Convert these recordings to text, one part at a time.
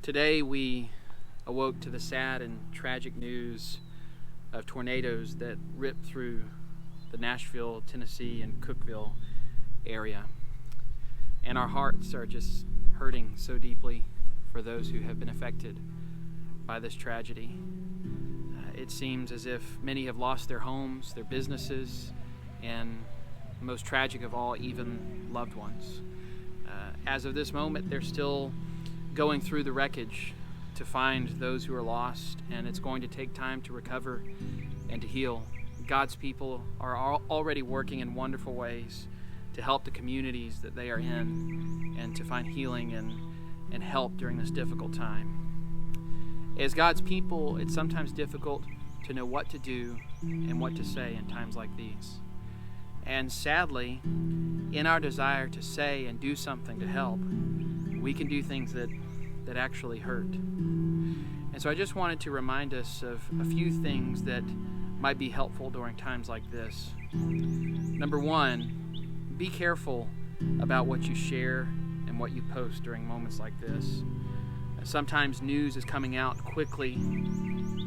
Today we awoke to the sad and tragic news of tornadoes that ripped through the Nashville, Tennessee, and Cookeville area. And our hearts are just hurting so deeply for those who have been affected by this tragedy. It seems as if many have lost their homes, their businesses, and most tragic of all, even loved ones. As of this moment, they're still going through the wreckage to find those who are lost, and it's going to take time to recover and to heal. God's people are already working in wonderful ways to help the communities that they are in and to find healing and help during this difficult time. As God's people, it's sometimes difficult to know what to do and what to say in times like these. And sadly, in our desire to say and do something to help, we can do things that actually hurt. And so I just wanted to remind us of a few things that might be helpful during times like this. Number one, be careful about what you share and what you post during moments like this. Sometimes news is coming out quickly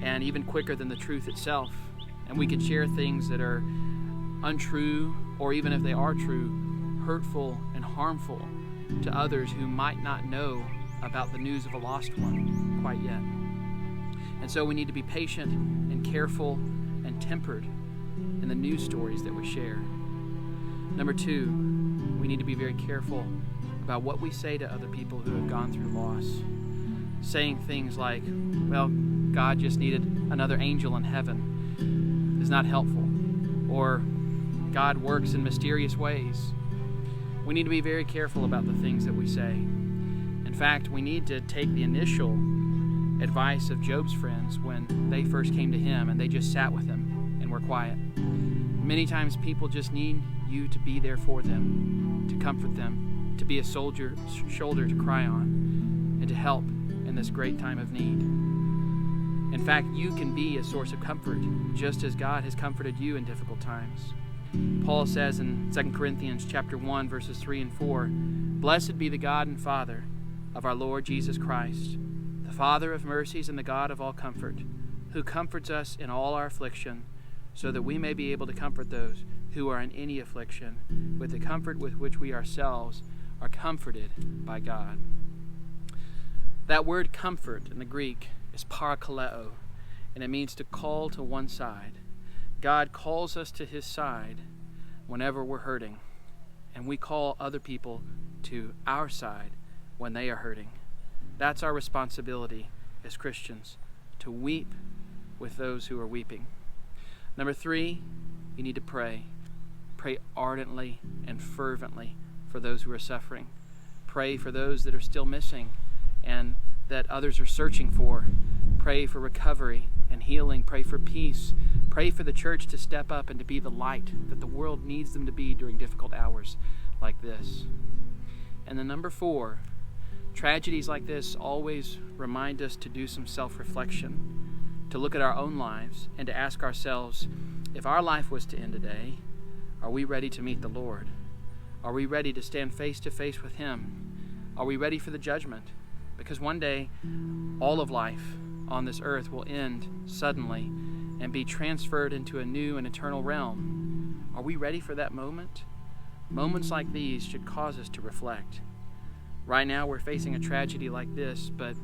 and even quicker than the truth itself, and we can share things that are untrue, or even if they are true, hurtful and harmful to others who might not know about the news of a lost one quite yet. And so we need to be patient and careful and tempered in the news stories that we share. Number two, we need to be very careful about what we say to other people who have gone through loss. Saying things like, well, God just needed another angel in heaven is not helpful. Or God works in mysterious ways. We need to be very careful about the things that we say. In fact, we need to take the initial advice of Job's friends when they first came to him and they just sat with him and were quiet. Many times people just need you to be there for them, to comfort them, to be a shoulder to cry on, and to help in this great time of need. In fact, you can be a source of comfort, just as God has comforted you in difficult times. Paul says in 2 Corinthians chapter 1, verses 3 and 4, "Blessed be the God and Father of our Lord Jesus Christ, the Father of mercies and the God of all comfort, who comforts us in all our affliction, so that we may be able to comfort those who are in any affliction with the comfort with which we ourselves are comforted by God." That word comfort in the Greek is parakaleo, and it means to call to one side. God calls us to his side whenever we're hurting, and we call other people to our side when they are hurting. That's our responsibility as Christians, to weep with those who are weeping. Number three, you need to pray. Pray ardently and fervently for those who are suffering. Pray for those that are still missing and that others are searching for. Pray for recovery and healing. Pray for peace. Pray for the church to step up and to be the light that the world needs them to be during difficult hours like this. And then number four, tragedies like this always remind us to do some self-reflection, to look at our own lives and to ask ourselves, if our life was to end today, are we ready to meet the Lord? Are we ready to stand face to face with him? Are we ready for the judgment? Because one day, all of life on this earth will end suddenly and be transferred into a new and eternal realm. Are we ready for that moment? Moments like these should cause us to reflect. Right now, we're facing a tragedy like this, but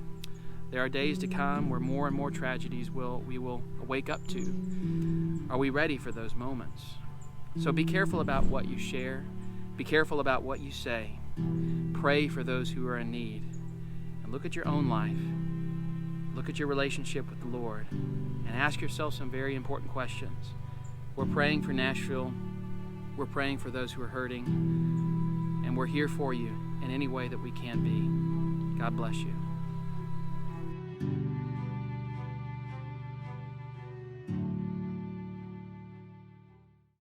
there are days to come where more and more tragedies we will wake up to. Are we ready for those moments? So be careful about what you share. Be careful about what you say. Pray for those who are in need. And look at your own life. Look at your relationship with the Lord and ask yourself some very important questions. We're praying for Nashville. We're praying for those who are hurting. And we're here for you in any way that we can be. God bless you.